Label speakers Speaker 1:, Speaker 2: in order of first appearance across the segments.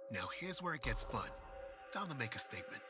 Speaker 1: Now here's where it gets fun. Time to make a statement.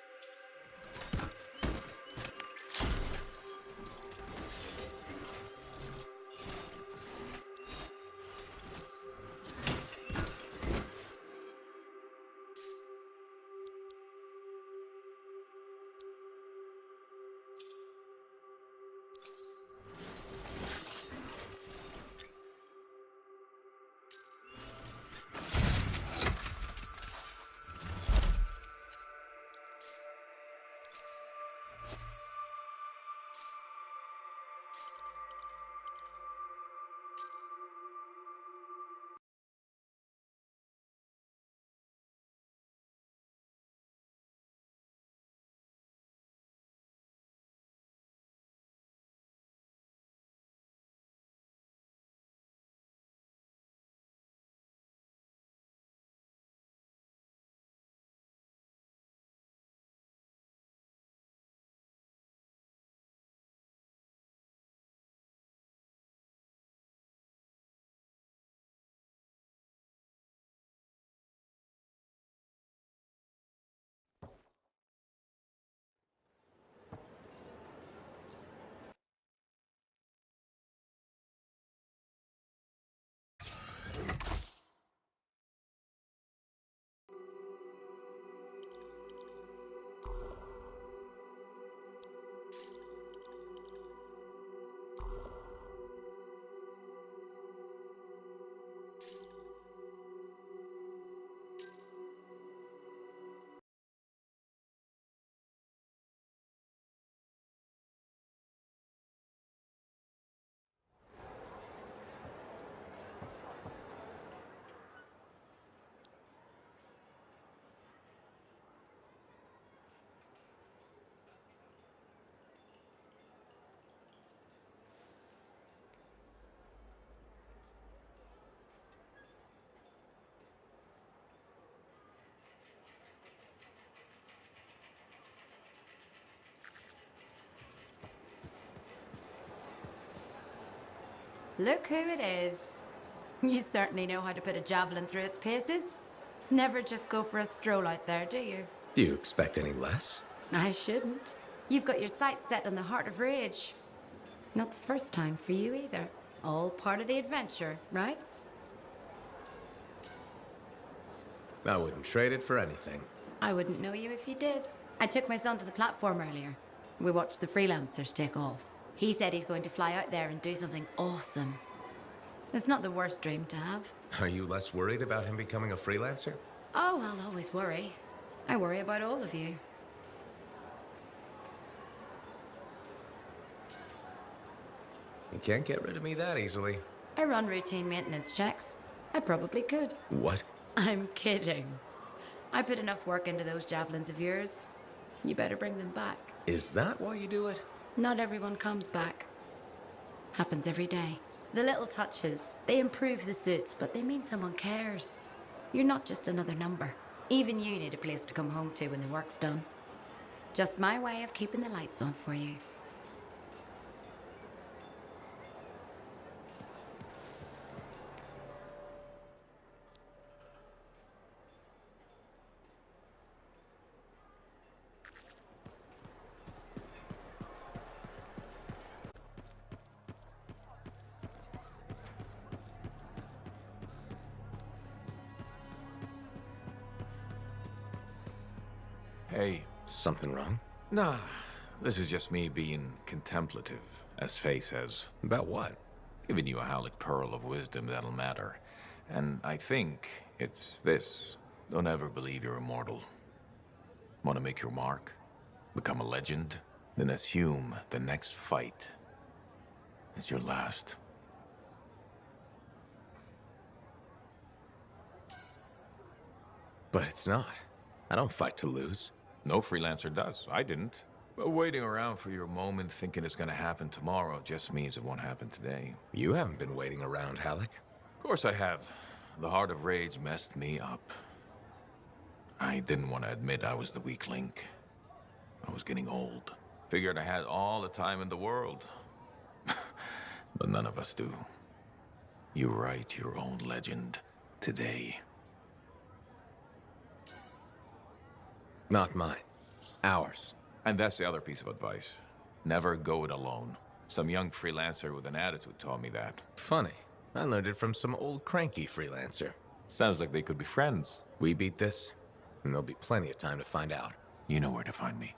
Speaker 2: Look who it is. You certainly know how to put a javelin through its paces. Never just go for a stroll out there, do you?
Speaker 3: Do you expect any less?
Speaker 2: I shouldn't. You've got your sights set on the Heart of Rage. Not the first time for you either. All part of the adventure, right?
Speaker 3: I wouldn't trade it for anything.
Speaker 2: I wouldn't know you if you did. I took my son to the platform earlier. We watched the freelancers take off. He said he's going to fly out there and do something awesome. It's not the worst dream to have.
Speaker 3: Are you less worried about him becoming a freelancer?
Speaker 2: Oh, I'll always worry. I worry about all of you.
Speaker 3: You can't get rid of me that easily.
Speaker 2: I run routine maintenance checks. I probably could.
Speaker 3: What?
Speaker 2: I'm kidding. I put enough work into those javelins of yours. You better bring them back.
Speaker 3: Is that why you do it?
Speaker 2: Not everyone comes back. Happens every day. The little touches, they improve the suits, but they mean someone cares. You're not just another number. Even you need a place to come home to when the work's done. Just my way of keeping the lights on for you.
Speaker 4: Hey.
Speaker 3: Something wrong?
Speaker 4: Nah, this is just me being contemplative, as Faye says.
Speaker 3: About what?
Speaker 4: Giving you a Halic pearl of wisdom that'll matter. And I think it's this. Don't ever believe you're immortal. Want to make your mark? Become a legend? Then assume the next fight is your last.
Speaker 3: But it's not. I don't fight to lose.
Speaker 4: No freelancer does. I didn't. But waiting around for your moment thinking it's gonna happen tomorrow just means it won't happen today.
Speaker 3: You haven't been waiting around, Halic.
Speaker 4: Of course I have. The Heart of Rage messed me up. I didn't want to admit I was the weak link. I was getting old. Figured I had all the time in the world. But none of us do. You write your own legend today.
Speaker 3: Not mine. Ours.
Speaker 4: And that's the other piece of advice. Never go it alone. Some young freelancer with an attitude taught me that.
Speaker 3: Funny. I learned it from some old cranky freelancer.
Speaker 4: Sounds like they could be friends.
Speaker 3: We beat this, and there'll be plenty of time to find out.
Speaker 4: You know where to find me.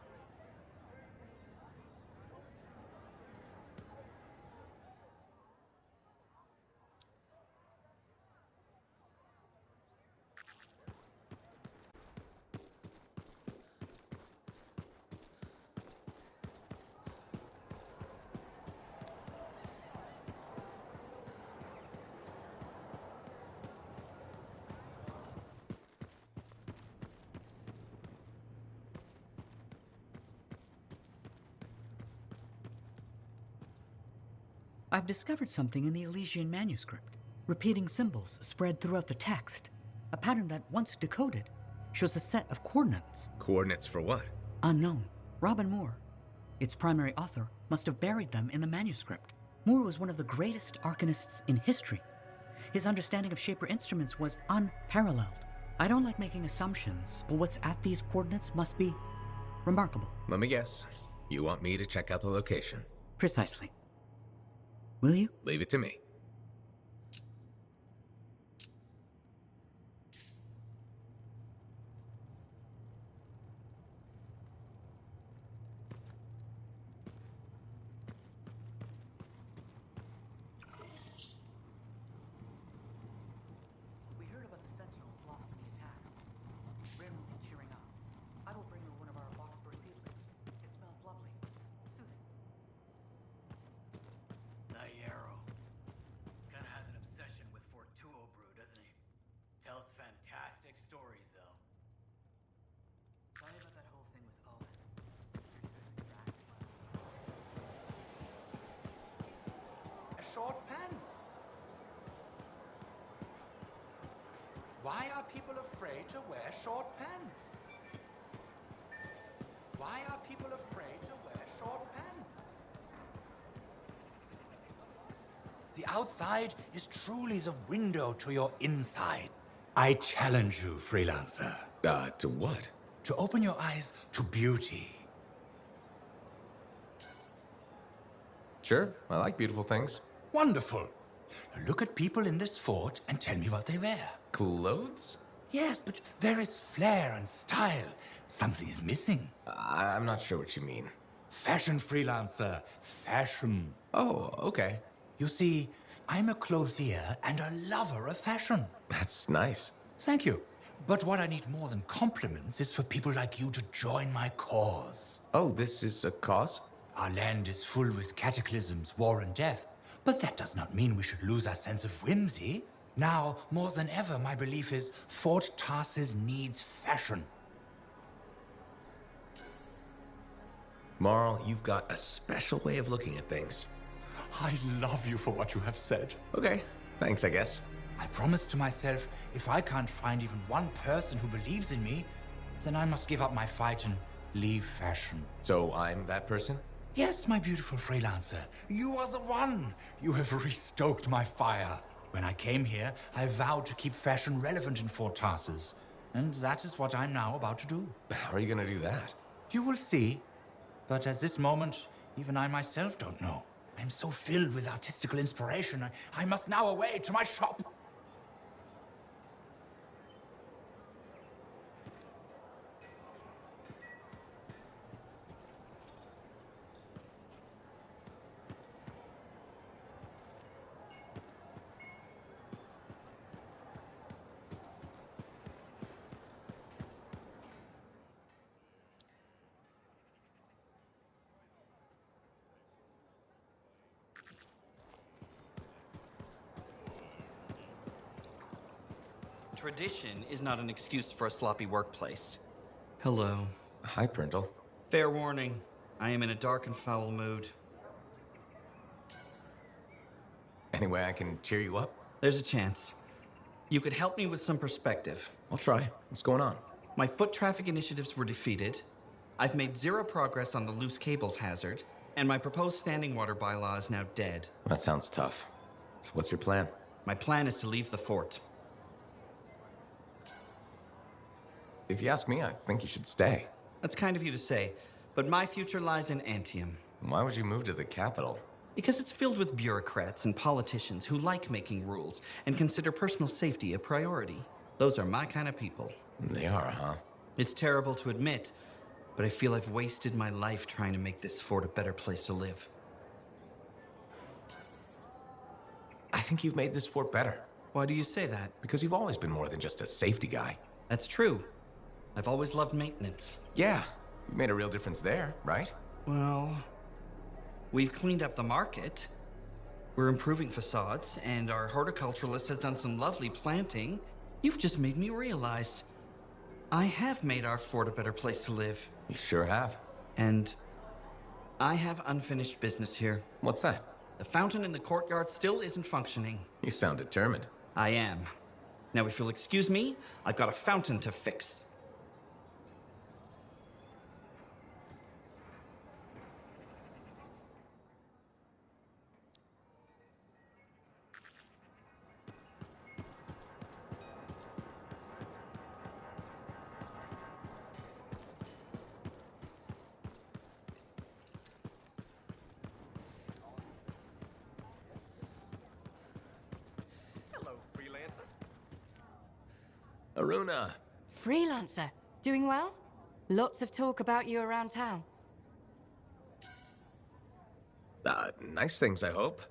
Speaker 5: I've discovered something in the Elysian manuscript. Repeating symbols spread throughout the text. A pattern that, once decoded, shows a set of coordinates.
Speaker 3: Coordinates for what?
Speaker 5: Unknown. Robin Moore, its primary author, must have buried them in the manuscript. Moore was one of the greatest arcanists in history. His understanding of Shaper instruments was unparalleled. I don't like making assumptions, but what's at these coordinates must be remarkable.
Speaker 3: Let me guess. You want me to check out the location?
Speaker 5: Precisely. Will you?
Speaker 3: Leave it to me.
Speaker 5: We heard about the Sentinels lost in the attacks. Rin will be cheering up. I will bring her one of our Boxford seedlings. It smells lovely. Soothing.
Speaker 6: Nayaro. Kinda has an obsession with Fortuo brew, doesn't he? Tells fantastic stories, though.
Speaker 5: Sorry about that whole thing with Owen.
Speaker 7: Short pants. Why are people afraid to wear short pants? Why are people afraid to wear short pants? The outside is truly the window to your inside. I challenge you, freelancer,
Speaker 3: To what?
Speaker 7: to open your eyes to beauty.
Speaker 3: Sure, I like beautiful things.
Speaker 7: Wonderful. Look at people in this fort and tell me what they wear.
Speaker 3: Clothes?
Speaker 7: Yes, but there is flair and style. Something is missing.
Speaker 3: I'm not sure what you mean.
Speaker 7: Fashion, freelancer. Fashion.
Speaker 3: Oh, okay.
Speaker 7: You see, I'm a clothier and a lover of fashion.
Speaker 3: That's nice.
Speaker 7: Thank you. But what I need more than compliments is for people like you to join my cause.
Speaker 3: Oh, this is a cause?
Speaker 7: Our land is full with cataclysms, war, and death. But that does not mean we should lose our sense of whimsy. Now, more than ever, my belief is Fort Tarsis needs fashion.
Speaker 3: Marl, you've got a special way of looking at things.
Speaker 7: I love you for what you have said.
Speaker 3: Okay, thanks, I guess.
Speaker 7: I promised to myself, if I can't find even one person who believes in me, then I must give up my fight and leave fashion.
Speaker 3: So I'm that person?
Speaker 7: Yes, my beautiful freelancer. You are the one. You have restoked my fire. When I came here, I vowed to keep fashion relevant in Fort Tarsis. And that is what I'm now about to do.
Speaker 3: How are you gonna do that?
Speaker 7: You will see. But at this moment, even I myself don't know. I'm so filled with artistical inspiration, I must now away to my shop.
Speaker 8: Tradition is not an excuse for a sloppy workplace. Hello.
Speaker 3: Hi, Prindle.
Speaker 8: Fair warning, I am in a dark and foul mood.
Speaker 3: Anyway, I can cheer you up?
Speaker 8: There's a chance. You could help me with some perspective.
Speaker 3: I'll try. What's going on?
Speaker 8: My foot traffic initiatives were defeated. I've made zero progress on the loose cables hazard, and my proposed standing water bylaw is now dead.
Speaker 3: That sounds tough. So what's your plan?
Speaker 8: My plan is to leave the fort.
Speaker 3: If you ask me, I think you should stay.
Speaker 8: That's kind of you to say, but my future lies in Anthem.
Speaker 3: Why would you move to the capital?
Speaker 8: Because it's filled with bureaucrats and politicians who like making rules and consider personal safety a priority. Those are my kind of people.
Speaker 3: They are, huh?
Speaker 8: It's terrible to admit, but I feel I've wasted my life trying to make this fort a better place to live.
Speaker 3: I think you've made this fort better.
Speaker 8: Why do you say that?
Speaker 3: Because you've always been more than just a safety guy.
Speaker 8: That's true. I've always loved maintenance.
Speaker 3: Yeah, you made a real difference there, right?
Speaker 8: Well, we've cleaned up the market. We're improving facades, and our horticulturalist has done some lovely planting. You've just made me realize I have made our fort a better place to live.
Speaker 3: You sure have.
Speaker 8: And I have unfinished business here.
Speaker 3: What's that?
Speaker 8: The fountain in the courtyard still isn't functioning.
Speaker 3: You sound determined.
Speaker 8: I am. Now, if you'll excuse me, I've got a fountain to fix.
Speaker 3: Aruna.
Speaker 2: Freelancer. Doing well? Lots of talk about you around town.
Speaker 3: Nice things, I hope.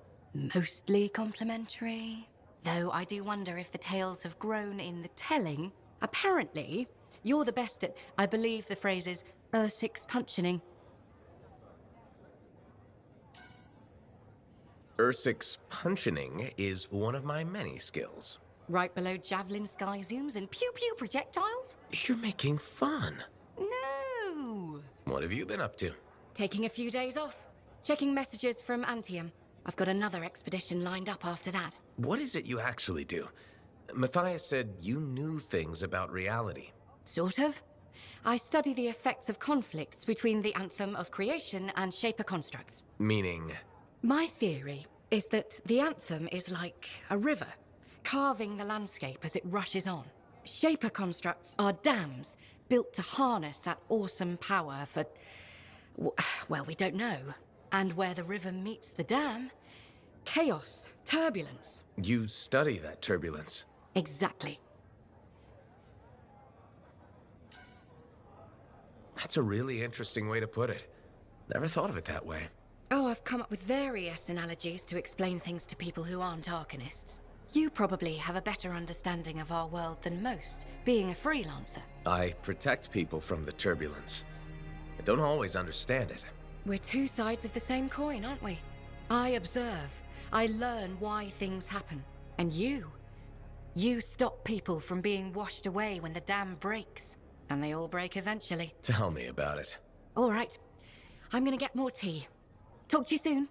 Speaker 2: Mostly complimentary. Though I do wonder if the tales have grown in the telling. Apparently, you're the best at, I believe the phrase is, six punching.
Speaker 3: Ursix punching is one of my many skills.
Speaker 2: Right below javelin sky zooms and pew-pew projectiles?
Speaker 3: You're making fun.
Speaker 2: No!
Speaker 3: What have you been up to?
Speaker 2: Taking a few days off. Checking messages from Anthem. I've got another expedition lined up after that.
Speaker 3: What is it you actually do? Matthias said you knew things about reality.
Speaker 2: Sort of. I study the effects of conflicts between the Anthem of creation and Shaper constructs.
Speaker 3: Meaning?
Speaker 2: My theory is that the Anthem is like a river, carving the landscape as it rushes on. Shaper constructs are dams built to harness that awesome power for, well, we don't know. And where the river meets the dam, chaos, turbulence.
Speaker 3: You study that turbulence.
Speaker 2: Exactly.
Speaker 3: That's a really interesting way to put it. Never thought of it that way.
Speaker 2: Oh, I've come up with various analogies to explain things to people who aren't Arcanists. You probably have a better understanding of our world than most, being a freelancer.
Speaker 3: I protect people from the turbulence. I don't always understand it.
Speaker 2: We're two sides of the same coin, aren't we? I observe. I learn why things happen. And you stop people from being washed away when the dam breaks. And they all break eventually.
Speaker 3: Tell me about it.
Speaker 2: All right. I'm gonna get more tea. Talk to you soon.